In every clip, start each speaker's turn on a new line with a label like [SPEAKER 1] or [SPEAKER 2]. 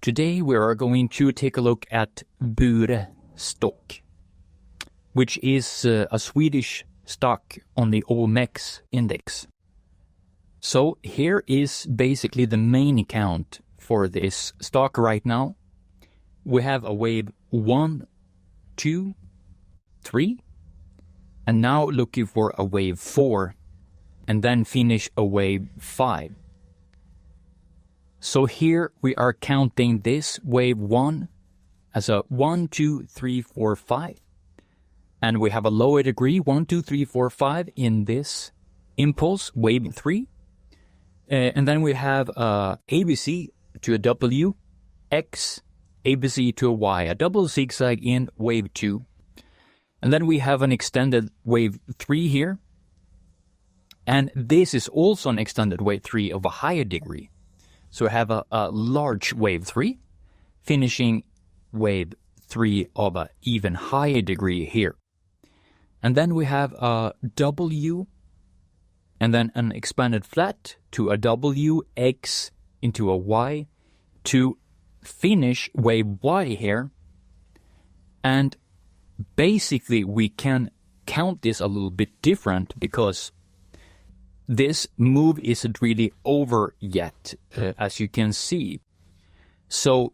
[SPEAKER 1] Today we are going to take a look at Bure stock, which is a Swedish stock on the OMX index. So here is basically the main account for this stock right now. We have a wave 1, 2, 3, and now looking for a wave 4, and then finish a wave 5. So here we are counting this wave 1 as a 1, 2, 3, 4, 5. And we have a lower degree, 1, 2, 3, 4, 5 in this impulse, wave 3. And then we have ABC to a W, X, ABC to a Y, a double zigzag in wave 2. And then we have an extended wave 3 here. And this is also an extended wave 3 of a higher degree. So we have a large wave 3, finishing wave 3 of an even higher degree here. And then we have a W, and then an expanded flat to a W, X into a Y, to finish wave Y here. And basically we can count this a little bit different because this move isn't really over yet, as you can see. So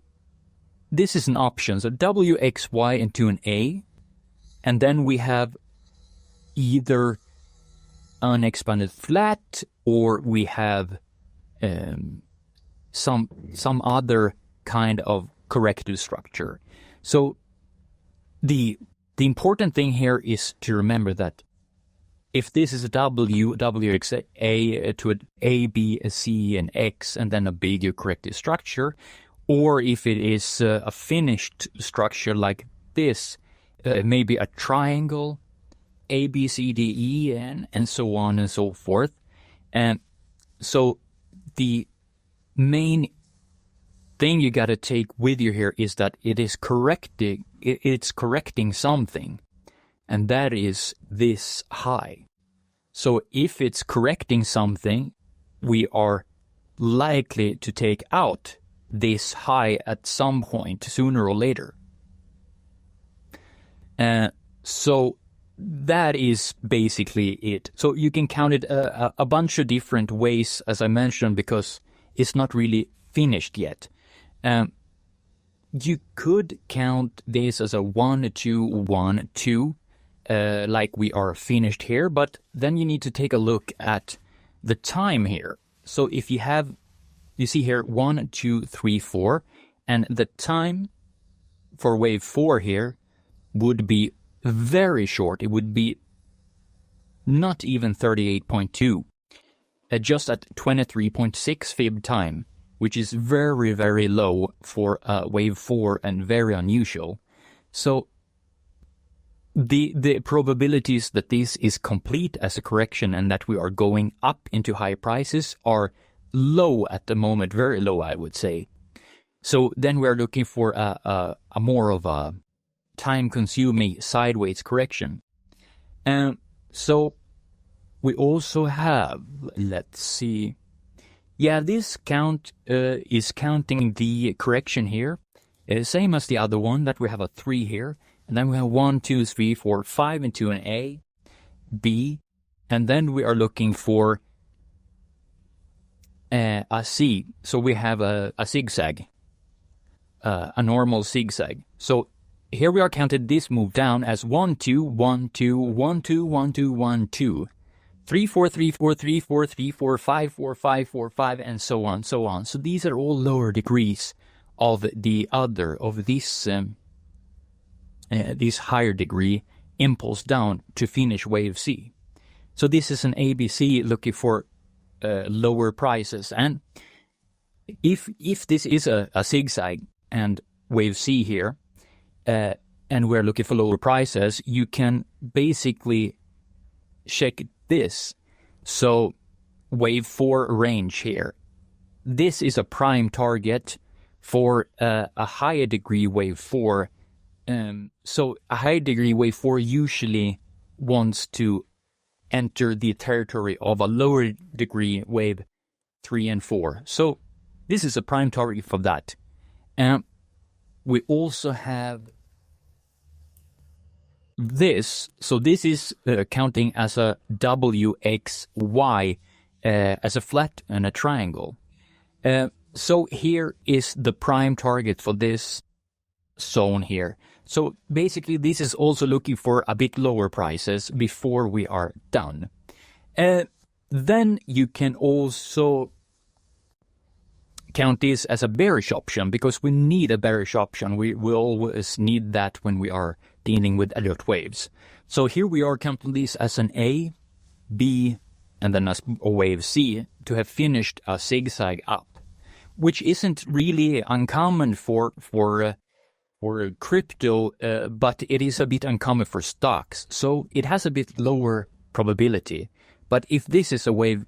[SPEAKER 1] this is an option. So W, X, Y into an A. And then we have either an expanded flat or we have some other kind of corrective structure. So the important thing here is to remember that if this is a W, X, A to an A, B, a C, and X, and then a bigger corrective structure, or if it is a finished structure like this, maybe a triangle, A, B, C, D, E, and so on and so forth. And so the main thing you got to take with you here is that it's correcting something, and that is this high. So if it's correcting something, we are likely to take out this high at some point, sooner or later. So that is basically it. So you can count it a bunch of different ways, as I mentioned, because it's not really finished yet. You could count this as a 1, 2, 1, 2, like we are finished here, but then you need to take a look at the time here. So if you see here 1, 2, 3, 4, and the time for wave 4 here would be very short. It would be not even 38.2, just at 23.6 fib time, which is very, very low for wave 4 and very unusual. So the probabilities that this is complete as a correction and that we are going up into high prices are low at the moment, very low, I would say. So then we're looking for a more of a time-consuming sideways correction. So we also have, let's see, yeah, this count is counting the correction here, same as the other one, that we have a 3 here, and then we have 1, 2, 3, 4, 5 into an A, B, and then we are looking for a C. So we have a zigzag, a normal zigzag. So here we are counted this move down as 1, 2, 1, 2, 1, 2, 1, 2, 1, 2, 3, 4, 3, 4, 3, 4, 3, 4, 5, 4, 5, 4, 5, and so on, so on. So these are all lower degrees of this higher degree impulse down to finish wave C. So this is an ABC looking for lower prices. And if this is a zigzag and wave C here, and we're looking for lower prices, you can basically check this. So wave 4 range here. This is a prime target for a higher degree wave 4. So a higher degree wave 4 usually wants to enter the territory of a lower degree wave 3 and 4. So this is a prime target for that. And we also have this. So this is counting as a WXY, as a flat and a triangle. So here is the prime target for this zone here. So basically this is also looking for a bit lower prices before we are done. Then you can also count this as a bearish option, because we need a bearish option. We always need that when we are dealing with Elliott waves. So here we are counting this as an A, B, and then a wave C to have finished a zigzag up, which isn't really uncommon for crypto, but it is a bit uncommon for stocks. So it has a bit lower probability. But if this is a wave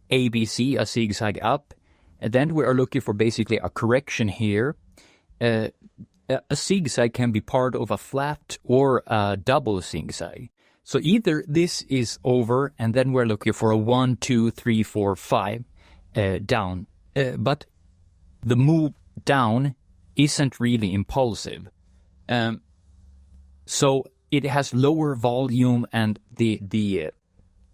[SPEAKER 1] ABC, a zigzag up, then we are looking for basically a correction here. A zigzag can be part of a flat or a double zigzag. So either this is over and then we're looking for a 1, 2, 3, 4, 5 down. But the move down isn't really impulsive. So it has lower volume and the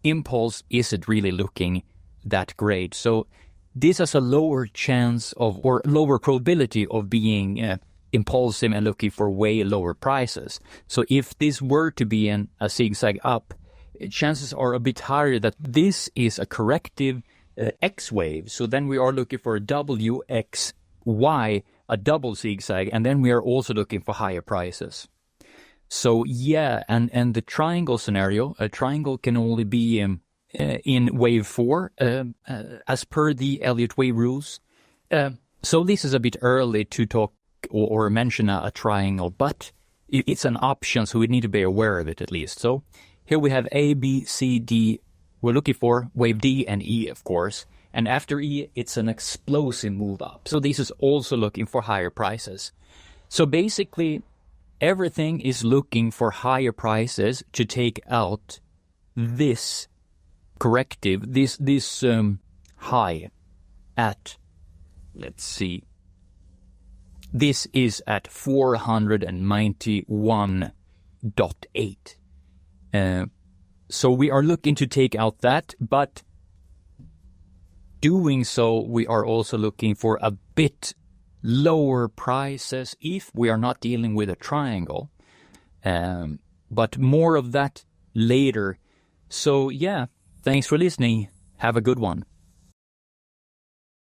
[SPEAKER 1] impulse isn't really looking that great. So this has a lower chance of, or lower probability of being impulsive and looking for way lower prices. So if this were to be a zigzag up, chances are a bit higher that this is a corrective X wave. So then we are looking for a WXY, a double zigzag, and then we are also looking for higher prices. So yeah, and the triangle scenario, a triangle can only be in wave 4 as per the Elliott wave rules. So this is a bit early to talk or mention a triangle, but it's an option, so we need to be aware of it at least. So here we have A, B, C, D. We're looking for wave D and E, of course. And after E, it's an explosive move up. So this is also looking for higher prices. So basically, everything is looking for higher prices to take out this corrective, this high at, let's see, this is at 491.8. So we are looking to take out that, but doing so, we are also looking for a bit lower prices if we are not dealing with a triangle. But more of that later. So yeah, thanks for listening. Have a good one.